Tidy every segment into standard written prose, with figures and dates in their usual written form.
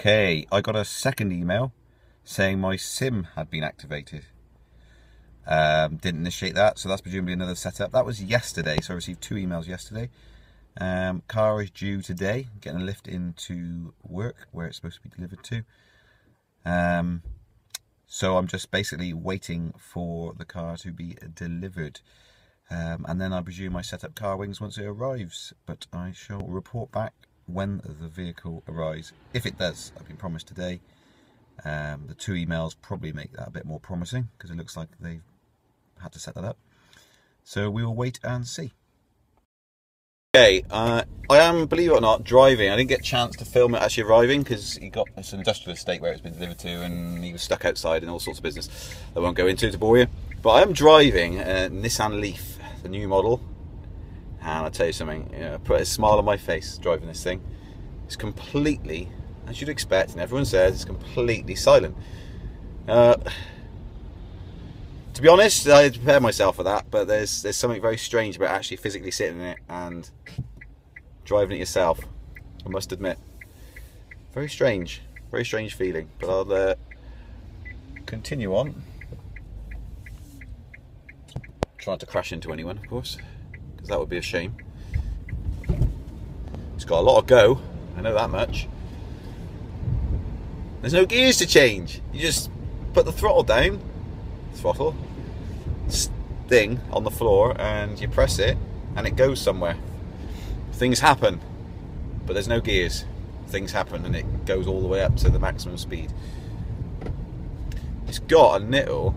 Okay, I got a second email saying my SIM had been activated. Didn't initiate that, so that's presumably another setup. That was yesterday, so I received 2 emails yesterday. Car is due today, getting a lift into work where it's supposed to be delivered to. So I'm just basically waiting for the car to be delivered. And then I presume I set up car wings once it arrives, but I shall report back when the vehicle arrives, if it does. I've been promised today. The 2 emails probably make that a bit more promising because it looks like they've had to set that up. So we will wait and see. Okay, I am, believe it or not, driving. I didn't get a chance to film it actually arriving because he got this industrial estate where it's been delivered to and he was stuck outside and all sorts of business I won't go into to bore you. But I am driving a Nissan Leaf, the new model, and I'll tell you something, I put a smile on my face driving this thing. It's completely, as you'd expect, and everyone says, it's completely silent. To be honest, I prepared myself for that, but there's something very strange about actually physically sitting in it and driving it yourself, I must admit. Very strange feeling, but I'll continue on. Try not to crash into anyone, of course, because that would be a shame. It's got a lot of go, I know that much. There's no gears to change. You just put the throttle down, thing on the floor, and you press it and it goes somewhere. Things happen, but there's no gears. Things happen and it goes all the way up to the maximum speed. It's got a little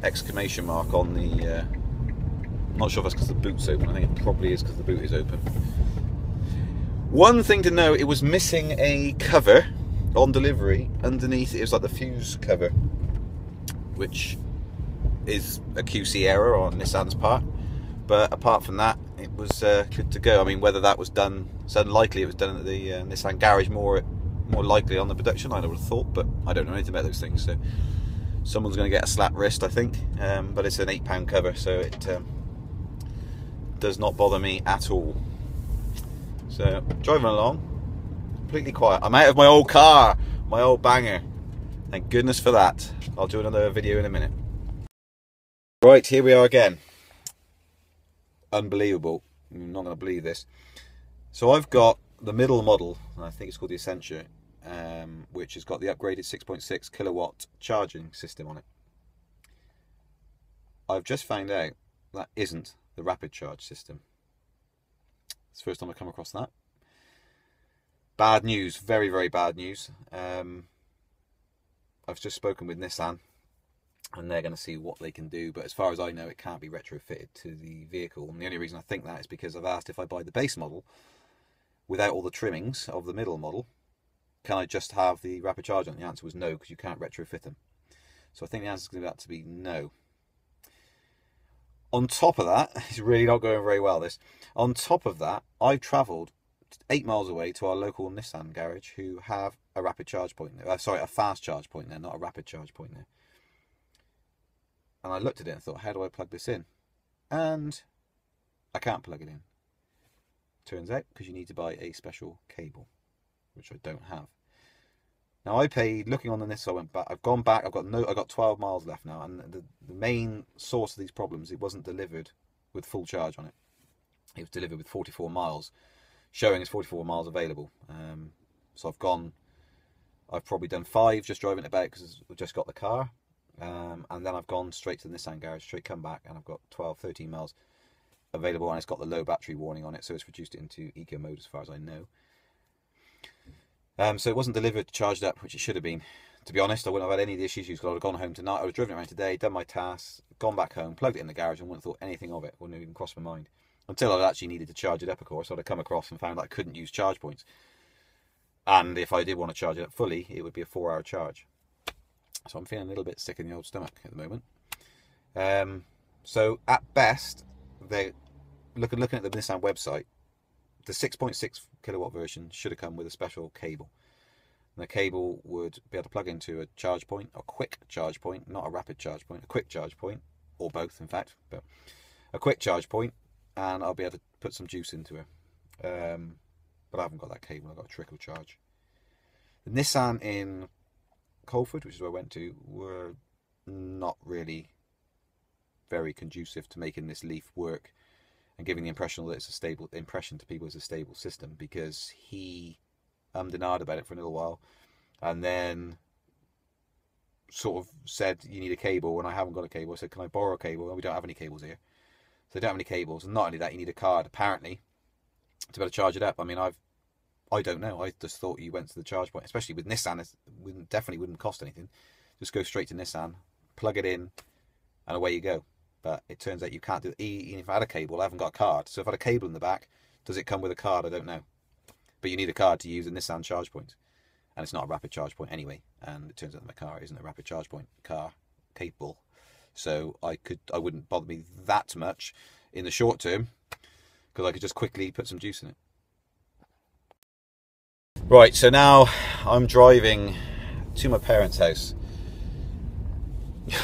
exclamation mark on the I'm not sure if that's because the boot's open. I think it probably is because the boot is open. One thing to know, it was missing a cover on delivery. Underneath it was like the fuse cover, which is a QC error on Nissan's part, but apart from that it was good to go. I mean, whether that was done, it's unlikely it was done at the Nissan garage, more likely on the production, I would have thought, but I don't know anything about those things, so someone's going to get a slap wrist, I think. But it's an £8 cover, so it does not bother me at all. So driving along completely quiet. I'm out of my old car, my old banger, thank goodness for that. I'll do another video in a minute. Right, here we are again. Unbelievable. I'm not going to believe this. So I've got the middle model, I think it's called the Essentia, which has got the upgraded 6.6 kilowatt charging system on it. I've just found out that isn't the rapid charge system. It's the first time I've come across that. Bad news, very, very bad news. I've just spoken with Nissan, and they're going to see what they can do, but as far as I know, it can't be retrofitted to the vehicle. And the only reason I think that is because I've asked if I buy the base model without all the trimmings of the middle model, can I just have the rapid charge on? The answer was no, because you can't retrofit them. So I think the answer is going to be no. On top of that, it's really not going very well, this. On top of that, I've travelled 8 miles away to our local Nissan garage who have a rapid charge point there. Sorry, a fast charge point there, not a rapid charge point there. And I looked at it and thought, how do I plug this in? And I can't plug it in. Turns out, because you need to buy a special cable, which I don't have. Now I paid, looking on the Nissan, I went back, I've gone back, I've got 12 miles left now, and the main source of these problems, it wasn't delivered with full charge on it. It was delivered with 44 miles, showing as 44 miles available. So I've probably done 5 just driving it about because I've just got the car. And then I've gone straight to the Nissan garage, straight come back, and I've got 12-13 miles available, and it's got the low battery warning on it, so it's reduced it into eco mode as far as I know. So it wasn't delivered charged up, which it should have been. To be honest, I wouldn't have had any of the issues because I would have gone home tonight. I would have driven it around today, done my tasks, gone back home, plugged it in the garage, and wouldn't have thought anything of it. Wouldn't have even crossed my mind. Until I'd actually needed to charge it up, of course. I'd have come across and found that I couldn't use charge points. And if I did want to charge it up fully, it would be a 4-hour charge. So I'm feeling a little bit sick in the old stomach at the moment. So at best, they're looking at the Nissan website. The 6.6 kilowatt version should have come with a special cable. And the cable would be able to plug into a charge point, a quick charge point, not a rapid charge point, a quick charge point, or both in fact, but a quick charge point, and I'll be able to put some juice into it. But I haven't got that cable, I've got a trickle charge. The Nissan in Colford, which is where I went to, were not really very conducive to making this Leaf work and giving the impression that it's a stable impression to people as a stable system, because he and ahed about it for a little while and then sort of said, you need a cable, and I haven't got a cable. I said, can I borrow a cable? And we don't have any cables here. So they don't have any cables, and not only that, you need a card apparently to be able to charge it up. I mean, I don't know. I just thought you went to the charge point, especially with Nissan. It definitely wouldn't cost anything. Just go straight to Nissan, plug it in, and away you go. But it turns out you can't do it. Even if I had a cable, I haven't got a card. So if I had a cable in the back, does it come with a card? I don't know. But you need a card to use a Nissan charge point. And it's not a rapid charge point anyway. And it turns out that my car isn't a rapid charge point car capable. So I wouldn't bother me that much in the short term, because I could just quickly put some juice in it. Right, so now I'm driving to my parents' house.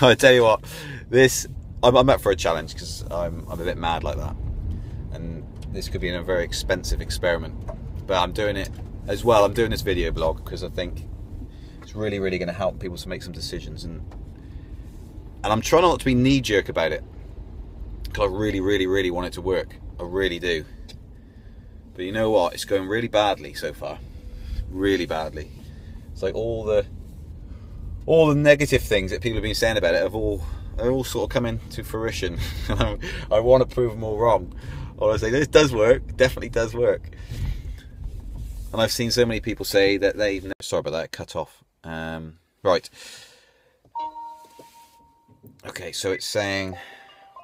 I tell you what, I'm up for a challenge, because I'm a bit mad like that, and this could be a very expensive experiment. But I'm doing it as well. I'm doing this video blog because I think it's really, really going to help people to make some decisions, and I'm trying not to be knee-jerk about it, because I really, really, really want it to work. I really do. But you know what? It's going really badly so far. Really badly. It's like all the negative things that people have been saying about it are all sort of coming to fruition. I want to prove them all wrong. Honestly, this does work. Definitely does work. And I've seen so many people say that they've... Sorry about that, it cut off. Right. Okay, so it's saying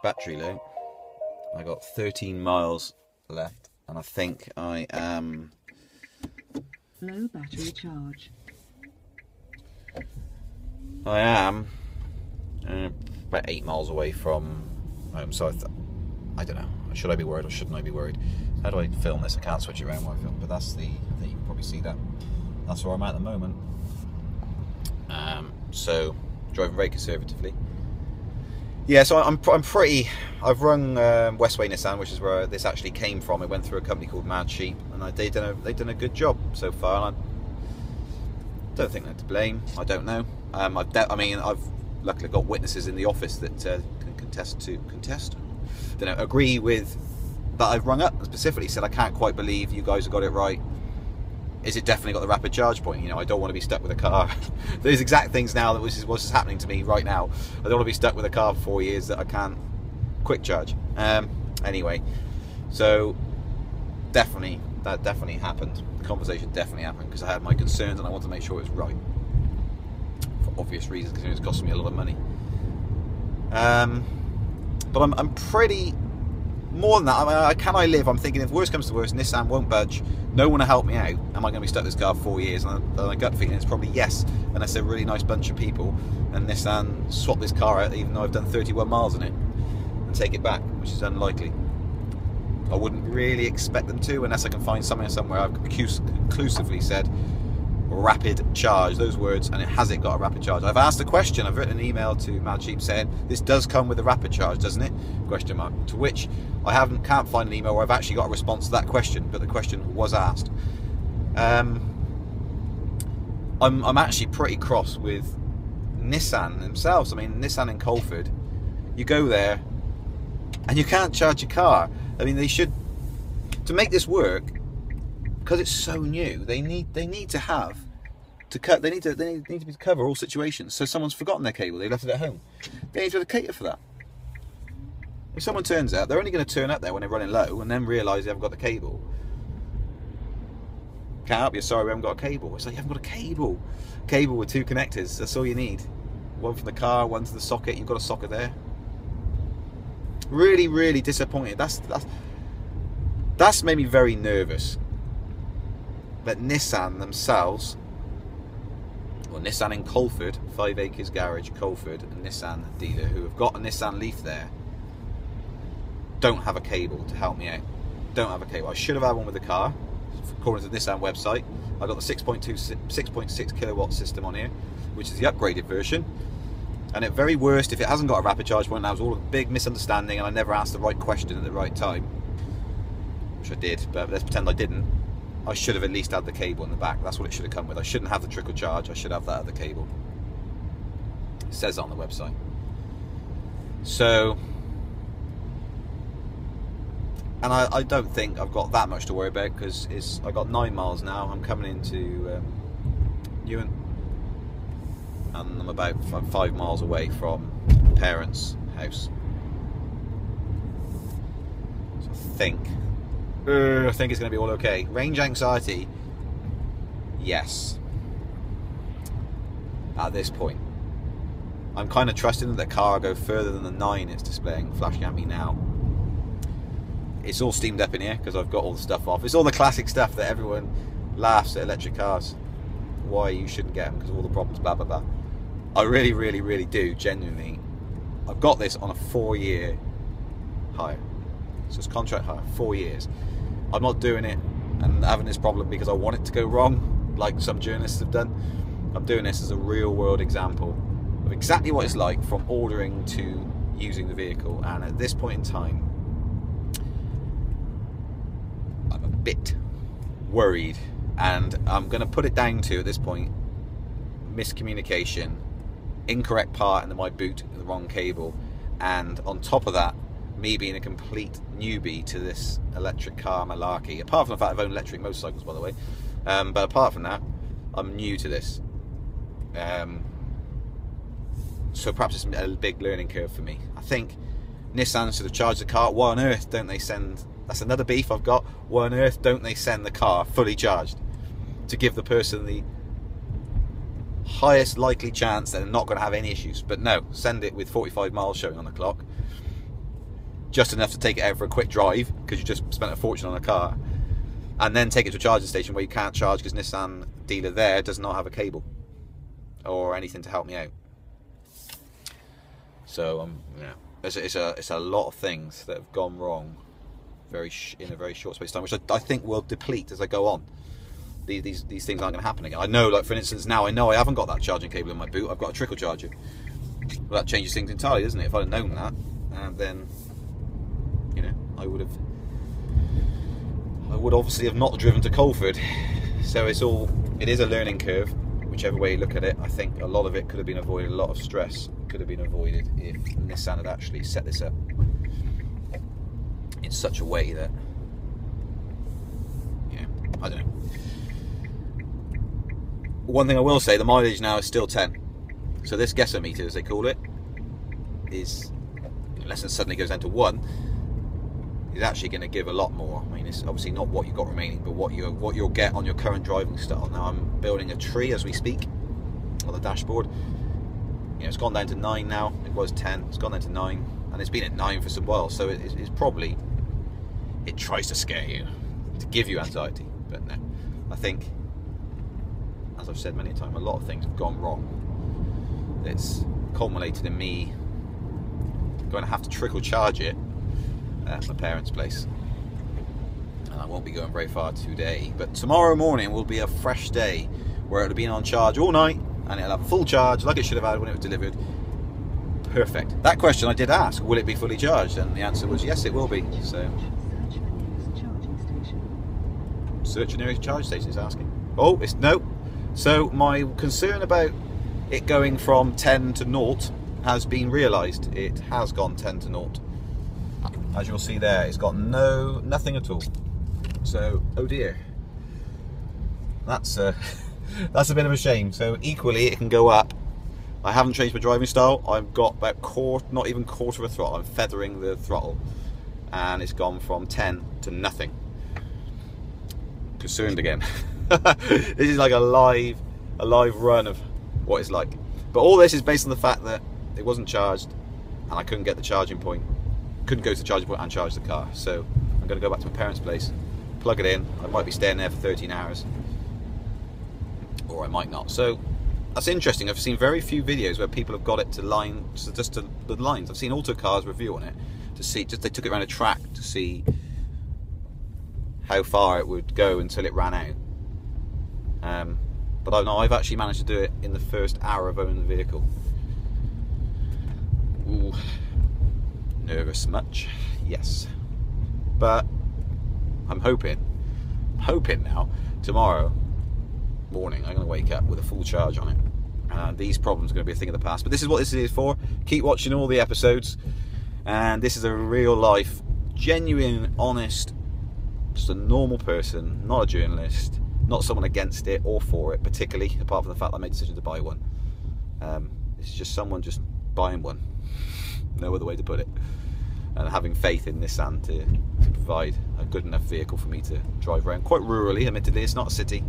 battery low. I got 13 miles left, and I think I am... Low battery charge. I am about 8 miles away from home, so I don't know. Should I be worried or shouldn't I be worried? How do I film this? I can't switch it around while I film, but that's the thing. You can probably see that. That's where I'm at the moment. So driving very conservatively. Yeah, so I'm pretty. I've rung Westway Nissan, which is where this actually came from. It went through a company called Mad Sheep, and they've done a good job so far. And I don't think they're to blame. I don't know. I've luckily got witnesses in the office that can contest. Agree with that. I've rung up and specifically said I can't quite believe you guys have got it right. Is it definitely got the rapid charge point? You know, I don't want to be stuck with a car. Those exact things now, that is what's happening to me right now. I don't want to be stuck with a car for 4 years that I can't quick charge. Anyway, so that definitely happened. The conversation definitely happened because I had my concerns and I wanted to make sure it was right, for obvious reasons, because it was costing me a lot of money. But I'm pretty... More than that, I mean, can I live? I'm thinking if worst comes to worst, Nissan won't budge, no one will help me out, am I going to be stuck with this car for 4 years? And my gut feeling is probably yes, unless they're a really nice bunch of people and Nissan swap this car out even though I've done 31 miles in it and take it back, which is unlikely. I wouldn't really expect them to, unless I can find something somewhere I've conclusively said rapid charge, those words, and has it got a rapid charge? I've asked a question, I've written an email to Mad Sheep saying this does come with a rapid charge, doesn't it? Question mark. To which I can't find an email where I've actually got a response to that question, but the question was asked. I'm actually pretty cross with Nissan themselves. I mean, Nissan in Colford, you go there and you can't charge your car. I mean, they should, to make this work, because it's so new, they need to have to cut. They need to be able to cover all situations. So someone's forgotten their cable, they left it at home. They need to be able to cater for that. If someone turns out, they're only going to turn up there when they're running low and then realise they haven't got the cable. Can't help you, sorry, we haven't got a cable. It's like, you haven't got a cable. Cable with 2 connectors, that's all you need. One from the car, one to the socket, you've got a socket there. Really, really disappointed. That's made me very nervous. But Nissan themselves, or Nissan in Colford, 5 Acres Garage, Colford, a Nissan dealer who have got a Nissan Leaf there, don't have a cable to help me out. Don't have a cable. I should have had one with the car, according to the Nissan website. I got the 6.6 kilowatt system on here, which is the upgraded version. And at very worst, if it hasn't got a rapid charge point, that was all a big misunderstanding and I never asked the right question at the right time. Which I did, but let's pretend I didn't. I should have at least had the cable in the back. That's what it should have come with. I shouldn't have the trickle charge. I should have that other cable. It says that on the website. So, and I don't think I've got that much to worry about, because I got 9 miles now. I'm coming into Ewan, and I'm about 5 miles away from parents' house. So I think it's going to be all okay. Range anxiety, yes. At this point, I'm kind of trusting that the car will go further than the 9 it's displaying, flashing at me now. It's all steamed up in here because I've got all the stuff off. It's all the classic stuff that everyone laughs at electric cars. Why you shouldn't get them because of all the problems, blah, blah, blah. I really, really, really do, genuinely. I've got this on a 4-year hire. So it's contract hire, 4 years. I'm not doing it and having this problem because I want it to go wrong, like some journalists have done. I'm doing this as a real world example of exactly what it's like from ordering to using the vehicle. And at this point in time, I'm a bit worried, and I'm going to put it down to, at this point, miscommunication, incorrect part in my boot, the wrong cable, and on top of that, me being a complete newbie to this electric car malarkey. Apart from the fact I've owned electric motorcycles, by the way, but apart from that, I'm new to this. So perhaps it's a big learning curve for me. I think Nissan should have charged the car. Why on earth don't they send, that's another beef I've got, why on earth don't they send the car fully charged to give the person the highest likely chance that they're not going to have any issues? But no, send it with 45 miles showing on the clock, just enough to take it out for a quick drive because you just spent a fortune on a car, and then take it to a charging station where you can't charge because Nissan dealer there does not have a cable or anything to help me out. So yeah, it's a lot of things that have gone wrong in a very short space of time, which I think will deplete as I go on. These things aren't going to happen again. I know, like for instance, now I know I haven't got that charging cable in my boot. I've got a trickle charger. Well, that changes things entirely, doesn't it? If I'd have known that, then you know I would obviously have not driven to Colford. So it is a learning curve, whichever way you look at it. I think a lot of it could have been avoided. A lot of stress could have been avoided if Nissan had actually set this up in such a way that, yeah, I don't know. One thing I will say, the mileage now is still 10. So this guessometer, as they call it, is, unless it suddenly goes down to 1, is actually going to give a lot more. I mean, it's obviously not what you've got remaining, but what you'll get on your current driving style. Now I'm building a tree as we speak on the dashboard. You know, it's gone down to 9 now. It was 10. It's gone down to 9, and it's been at 9 for some while. So it's probably, it tries to scare you, to give you anxiety. But no, I think, as I've said many times, a lot of things have gone wrong. It's culminated in me going to have to trickle charge it at my parents' place, and I won't be going very far today, but tomorrow morning will be a fresh day where it'll have been on charge all night and it'll have a full charge like it should have had when it was delivered. Perfect. That question I did ask, will it be fully charged? And the answer was yes, it will be. So search the nearest charge station is asking. Oh, it's no. So my concern about it going from 10 to 0 has been realised. It has gone 10 to 0. As you'll see there, it's got nothing at all. So, oh dear, that's a bit of a shame. So equally, it can go up. I haven't changed my driving style. I've got about not even quarter of a throttle. I'm feathering the throttle, and it's gone from 10 to nothing. Concerned again. This is like a live run of what it's like. But all this is based on the fact that it wasn't charged, and I couldn't get the charging point. Couldn't go to the charging point and charge the car. So I'm going to go back to my parents' place, plug it in. I might be staying there for 13 hours, or I might not. So that's interesting. I've seen very few videos where people have got it to line, just to the lines. I've seen Autocar's review on it to see, just they took it around a track to see how far it would go until it ran out. But I've actually managed to do it in the first hour of owning the vehicle. Ooh. Nervous much? Yes. But I'm hoping hoping now, tomorrow morning, I'm going to wake up with a full charge on it. And these problems are going to be a thing of the past. But this is what this is for. Keep watching all the episodes. And this is a real life, genuine, honest, just a normal person, not a journalist, not someone against it or for it particularly, apart from the fact that I made a decision to buy one. This is just someone just buying one. No other way to put it. And having faith in Nissan to provide a good enough vehicle for me to drive around. Quite rurally, admittedly, it's not a city.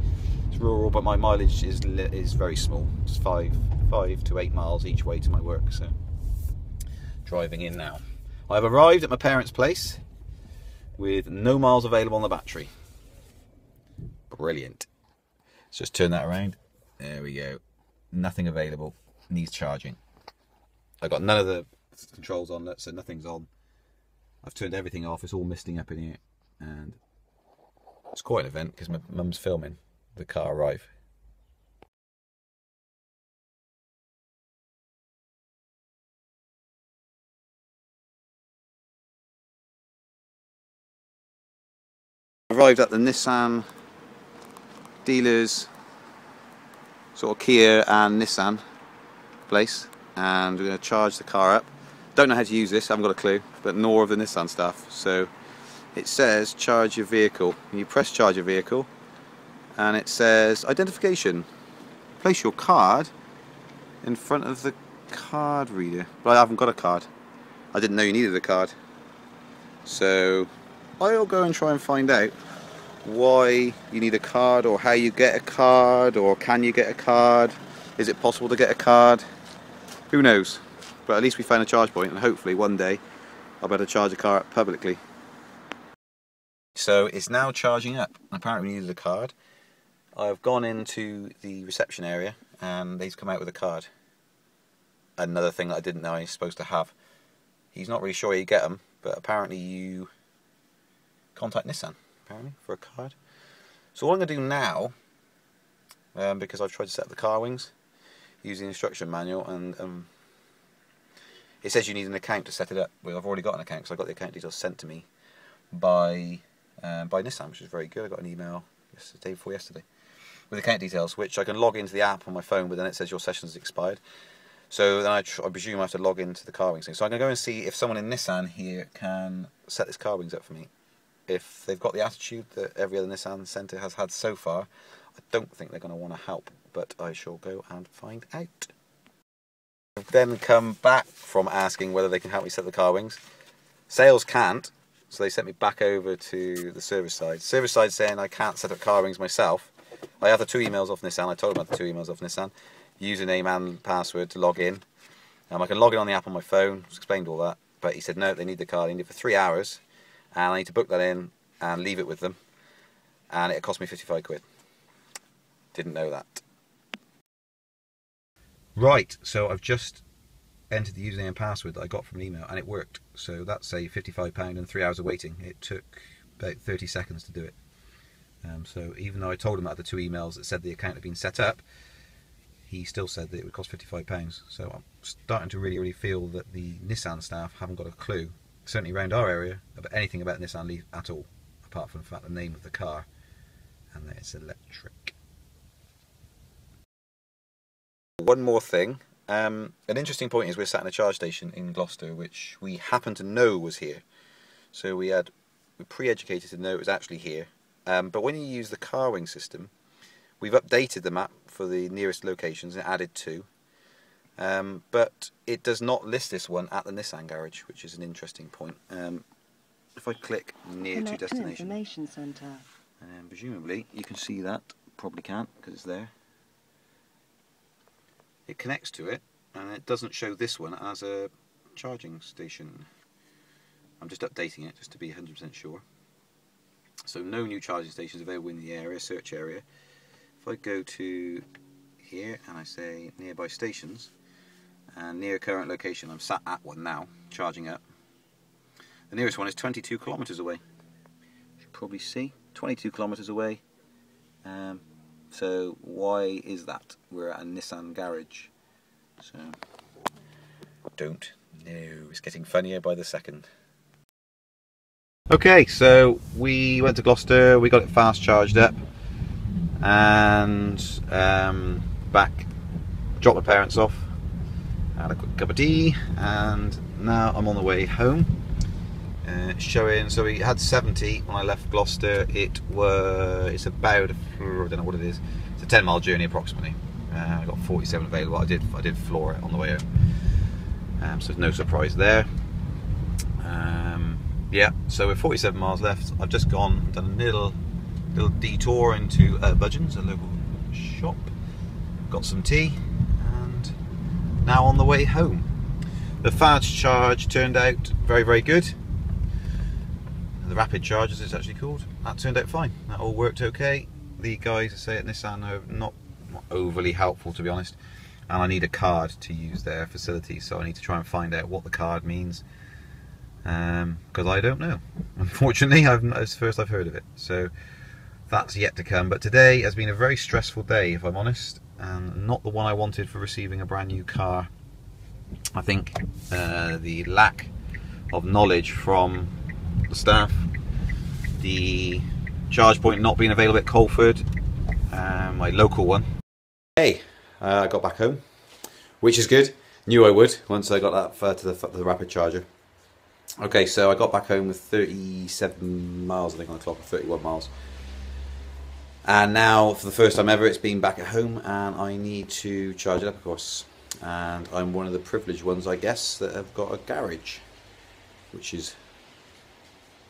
It's rural, but my mileage is very small. It's 5 to 8 miles each way to my work. So, driving in now. I've arrived at my parents' place with no miles available on the battery. Brilliant. Let's just turn that around. There we go. Nothing available. Needs charging. I've got none of the controls on that, so nothing's on. I've turned everything off. It's all misting up in here, and it's quite an event because my mum's filming the car arrive. Arrived at the Nissan dealers, sort of Kia and Nissan place, and we're going to charge the car up. Don't know how to use this, haven't got a clue, but nor of the Nissan stuff. So it says charge your vehicle. You press charge your vehicle and it says identification. Place your card in front of the card reader. But I haven't got a card. I didn't know you needed a card. So I'll go and try and find out why you need a card, or how you get a card, or can you get a card? Is it possible to get a card? Who knows? But at least we found a charge point, and hopefully one day I'll be able to charge a car up publicly. So it's now charging up. Apparently we needed a card. I've gone into the reception area and they've come out with a card. Another thing that I didn't know I was supposed to have. He's not really sure how you get them, but apparently you contact Nissan apparently for a card. So what I'm going to do now, because I've tried to set up the car wings using the instruction manual, and it says you need an account to set it up. Well, I've already got an account because I got the account details sent to me by Nissan, which is very good. I got an email the day before yesterday with account details, which I can log into the app on my phone, but then it says your session has expired. So then I presume I have to log into the car wings thing. So I'm going to go and see if someone in Nissan here can set this car wings up for me. If they've got the attitude that every other Nissan centre has had so far, I don't think they're going to want to help, but I shall go and find out. I've then come back from asking whether they can help me set the car wings. Sales can't, so they sent me back over to the service side. Service side saying I can't set up car wings myself. I have the 2 emails off Nissan. I told them about the 2 emails off Nissan. Username and password to log in. I can log in on the app on my phone. Just explained all that. But he said no, they need the car. They need it for 3 hours. And I need to book that in and leave it with them. And it cost me 55 quid. Didn't know that. Right, so I've just entered the username and password that I got from an email, and it worked. So that's a £55 and 3 hours of waiting. It took about 30 seconds to do it. So even though I told him that the 2 emails that said the account had been set up, he still said that it would cost £55. So I'm starting to really feel that the Nissan staff haven't got a clue, certainly around our area, about anything about Nissan Leaf at all, apart from the fact the name of the car and that it's electric. One more thing. An interesting point is we're sat in a charge station in Gloucester, which we happen to know was here. So we're pre-educated to know it was actually here. But when you use the CarWing system, we've updated the map for the nearest locations and added 2. But it does not list this one at the Nissan garage, which is an interesting point. If I click near to destination, information centre, presumably you can see that. Probably can't because it's there. It connects to it, and it doesn't show this one as a charging station. I'm just updating it just to be 100% sure. So no new charging stations available in the area, search area. If I go to here and I say nearby stations and near current location, I'm sat at one now, charging up. The nearest one is 22 kilometres away. You should probably see, 22 kilometres away. So why is that? We're at a Nissan garage. So don't know. It's getting funnier by the second. Okay, so we went to Gloucester, we got it fast charged up, and back, dropped my parents off, had a quick cup of tea, and now I'm on the way home. Showing, so we had 70 when I left Gloucester. It's about, I don't know what it is, it's a 10-mile journey approximately. I got 47 available. I did floor it on the way home, so there's no surprise there. Yeah, so we're 47 miles left. I've just done a little detour into Budgeon's, a local shop. Got some tea, and now on the way home. The fast charge turned out very good. The rapid charge, as it's actually called, that turned out fine. That all worked okay. The guys I say at Nissan are not overly helpful, to be honest, and I need a card to use their facility, so I need to try and find out what the card means, because I don't know. Unfortunately, it's the first I've heard of it, so that's yet to come. But today has been a very stressful day, if I'm honest, and not the one I wanted for receiving a brand new car. I think the lack of knowledge from the staff, the charge point not being available at Colford, my local one. Hey, I got back home, which is good. Knew I would once I got that to the rapid charger. Okay, so I got back home with 37 miles, I think, on the clock, or 31 miles. And now, for the first time ever, it's been back at home, and I need to charge it up, of course. And I'm one of the privileged ones, I guess, that have got a garage, which is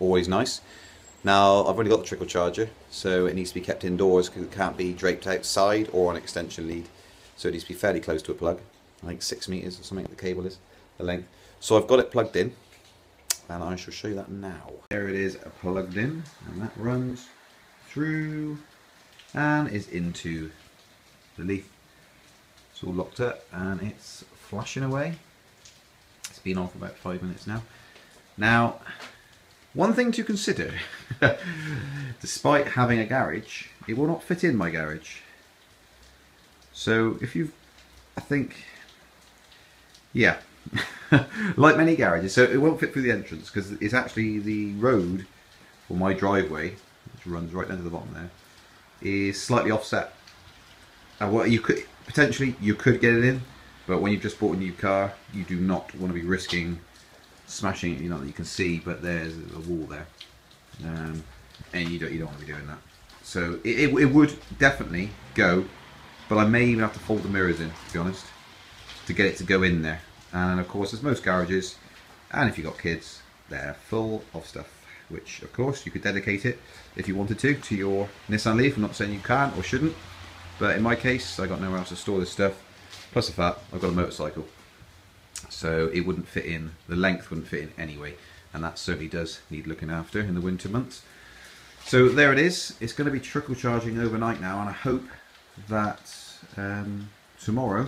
always nice. Now, I've already got the trickle charger, so it needs to be kept indoors because it can't be draped outside or on an extension lead. So it needs to be fairly close to a plug, I think 6 meters or something the cable is, the length. So I've got it plugged in, and I shall show you that now. There it is, plugged in, and that runs through and is into the leaf. It's all locked up and it's flashing away. It's been on for about 5 minutes now. Now, one thing to consider, despite having a garage, it will not fit in my garage. So if you've, I think, yeah, like many garages, so it won't fit through the entrance because it's actually the road for my driveway, which runs right down to the bottom there, is slightly offset. And what you could potentially get it in, but when you've just bought a new car, you do not want to be risking smashing it. You know that you can see, but there's a wall there, and you don't want to be doing that. So it would definitely go, but I may even have to fold the mirrors in, to be honest, to get it to go in there. And of course, as most garages, and if you've got kids, they're full of stuff, which of course you could dedicate it if you wanted to your Nissan Leaf. I'm not saying you can't or shouldn't, but in my case, I got nowhere else to store this stuff. Plus the fact I've got a motorcycle, so it wouldn't fit in, the length wouldn't fit in anyway, and that certainly does need looking after in the winter months. So there it is. It's going to be trickle charging overnight now, and I hope that tomorrow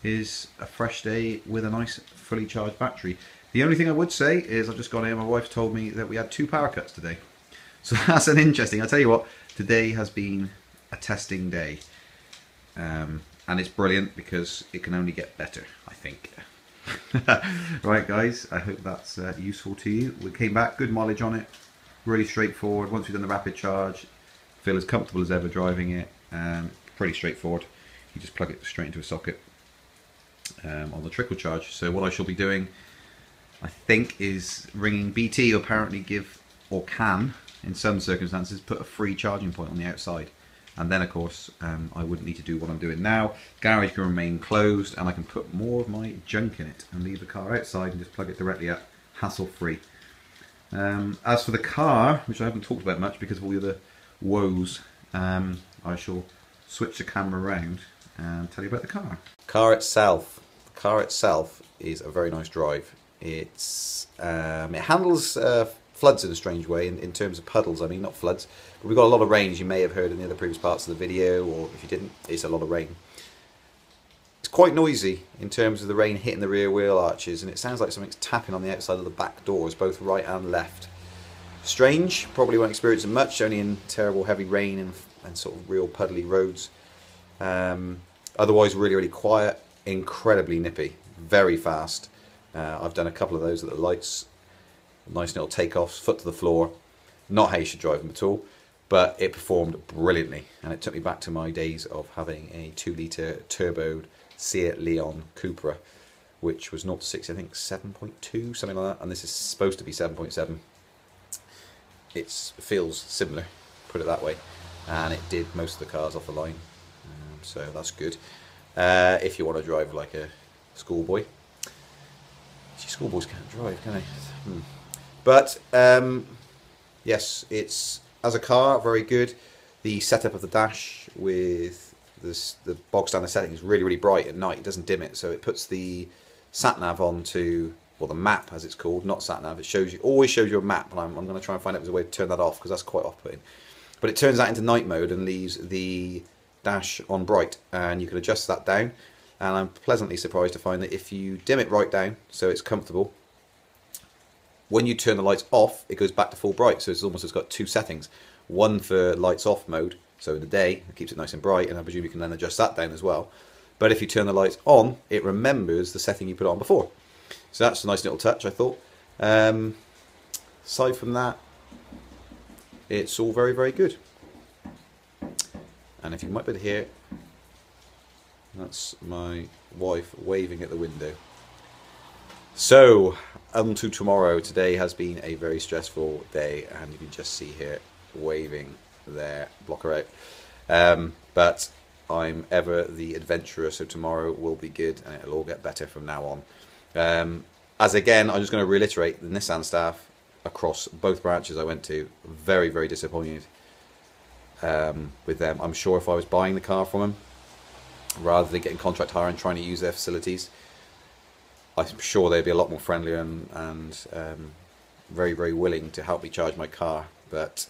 is a fresh day with a nice fully charged battery. The only thing I would say is I've just gone here, my wife told me that we had 2 power cuts today. So that's an interesting, I'll tell you what, today has been a testing day. And it's brilliant because it can only get better, I think. Right guys, I hope that's useful to you. We came back, good mileage on it, really straightforward. Once we've done the rapid charge, feel as comfortable as ever driving it, pretty straightforward. You just plug it straight into a socket on the trickle charge. So what I shall be doing, I think, is ringing BT, who apparently give, or can, in some circumstances, put a free charging point on the outside. And then of course I wouldn't need to do what I'm doing now. Garage can remain closed and I can put more of my junk in it and leave the car outside and just plug it directly up, hassle free. As for the car, which I haven't talked about much because of all the other woes, I shall switch the camera around and tell you about the car. The car itself is a very nice drive. It handles floods in a strange way in terms of puddles. I mean, not floods, but we've got a lot of rain, as you may have heard in the other previous parts of the video, or if you didn't, it's a lot of rain. It's quite noisy in terms of the rain hitting the rear wheel arches, and it sounds like something's tapping on the outside of the back doors, both right and left. Strange, probably won't experience it much, only in terrible heavy rain and sort of real puddly roads. Otherwise really quiet, incredibly nippy, very fast. I've done a couple of those at the lights. nice little takeoffs, foot to the floor. Not how you should drive them at all, but it performed brilliantly, and it took me back to my days of having a 2-litre turboed Seat Leon Cupra, which was 0 to 60, I think 7.2, something like that, and this is supposed to be 7.7. It feels similar, put it that way, and it did most of the cars off the line, so that's good. If you want to drive like a schoolboy. See, schoolboys can't drive, can they? But yes, it's, as a car, very good. The setup of the dash with this, the bog standard setting is really, really bright at night. It doesn't dim it, so it puts the sat nav onto, or the map as it's called, not sat nav. It shows you, always shows you a map, and I'm going to try and find out if there's a way to turn that off, because that's quite off-putting. But it turns that into night mode and leaves the dash on bright, and you can adjust that down. And I'm pleasantly surprised to find that if you dim it right down so it's comfortable, when you turn the lights off, it goes back to full bright. So it's almost, it's got two settings. One for lights off mode, so in the day it keeps it nice and bright, and I presume you can then adjust that down as well. But if you turn the lights on, it remembers the setting you put on before. So that's a nice little touch, I thought. Aside from that, it's all very, very good. And if you might be able to hear, that's my wife waving at the window. So, on to tomorrow. Today has been a very stressful day, and you can just see here waving there, block her out. But I'm ever the adventurer, so tomorrow will be good, and it'll all get better from now on. As again, I'm just going to reiterate, the Nissan staff across both branches I went to, very, very disappointed with them. I'm sure if I was buying the car from them, rather than getting contract hire and trying to use their facilities, I'm sure they'd be a lot more friendly and very, very willing to help me charge my car, but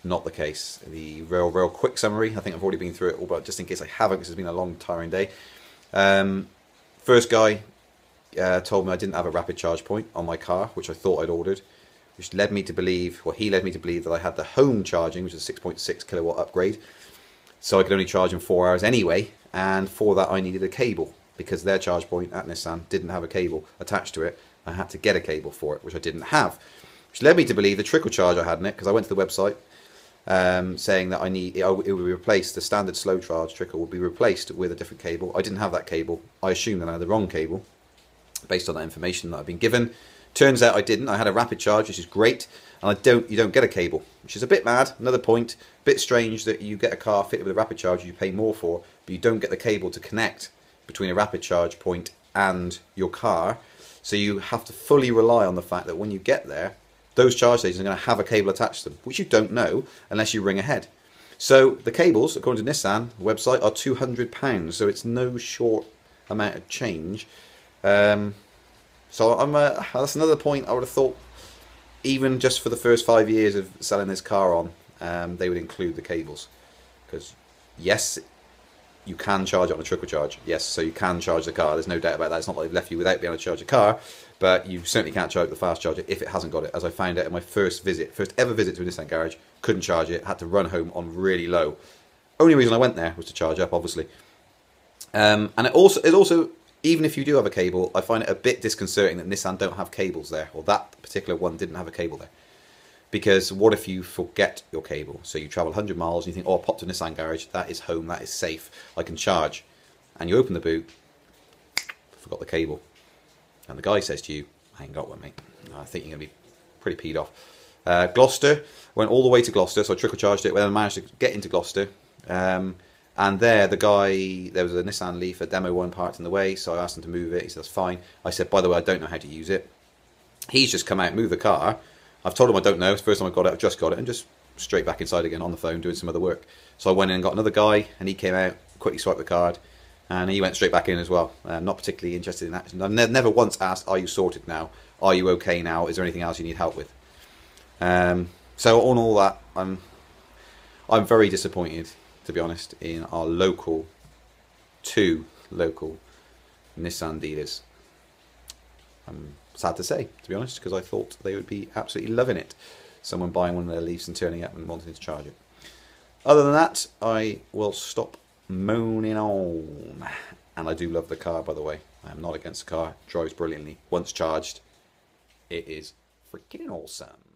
not the case. The real quick summary, I think I've already been through it all, but just in case I haven't, because it's been a long, tiring day. First guy told me I didn't have a rapid charge point on my car, which I thought I'd ordered, which led me to believe, or he led me to believe, that I had the home charging, which is a 6.6 kilowatt upgrade, so I could only charge in 4 hours anyway, and for that I needed a cable, because their charge point at Nissan didn't have a cable attached to it. I had to get a cable for it, which I didn't have, which led me to believe the trickle charge I had in it, because I went to the website saying that it would be replaced, the standard slow charge trickle would be replaced with a different cable. I didn't have that cable. I assumed that I had the wrong cable based on that information that I've been given. Turns out I didn't. I had a rapid charge, which is great, and you don't get a cable, which is a bit mad. Another point, a bit strange that you get a car fitted with a rapid charge you pay more for, but you don't get the cable to connect between a rapid charge point and your car. So you have to fully rely on the fact that when you get there, those charge stations are going to have a cable attached to them, which you don't know unless you ring ahead. So the cables, according to Nissan website, are £200, so it's no short amount of change. So that's another point I would have thought, even just for the first 5 years of selling this car on, they would include the cables. Because yes, you can charge it on a trickle charge. Yes, so you can charge the car. There's no doubt about that. It's not like they've left you without being able to charge a car, but you certainly can't charge the fast charger if it hasn't got it. As I found out in my first ever visit to a Nissan garage, couldn't charge it. Had to run home on really low. Only reason I went there was to charge up, obviously. And it also, even if you do have a cable, I find it a bit disconcerting that Nissan don't have cables there, or that particular one didn't have a cable there. Because what if you forget your cable? So you travel 100 miles and you think, oh, I popped to a Nissan garage, that is home, that is safe, I can charge. And you open the boot, forgot the cable. And the guy says to you, I ain't got one, mate. I think you're going to be pretty peed off. Gloucester, went all the way to Gloucester, so I trickle charged it, when I managed to get into Gloucester. And there, the guy, there was a Nissan Leaf, a demo one parked in the way, so I asked him to move it. He said, that's fine. I said, by the way, I don't know how to use it. He's just come out, moved the car. I've told him I don't know. It's the first time I got it. I've just got it, and just straight back inside again on the phone doing some other work. So I went in and got another guy, and he came out, quickly swiped the card, and he went straight back in as well. Not particularly interested in that. I've never once asked, are you sorted now? Are you okay now? Is there anything else you need help with? So on all that, I'm very disappointed, to be honest, in our two local Nissan dealers. Sad to say, to be honest, because I thought they would be absolutely loving it. Someone buying one of their Leafs and turning up and wanting to charge it. Other than that, I will stop moaning on. And I do love the car, by the way. I am not against the car. It drives brilliantly. Once charged, it is freaking awesome.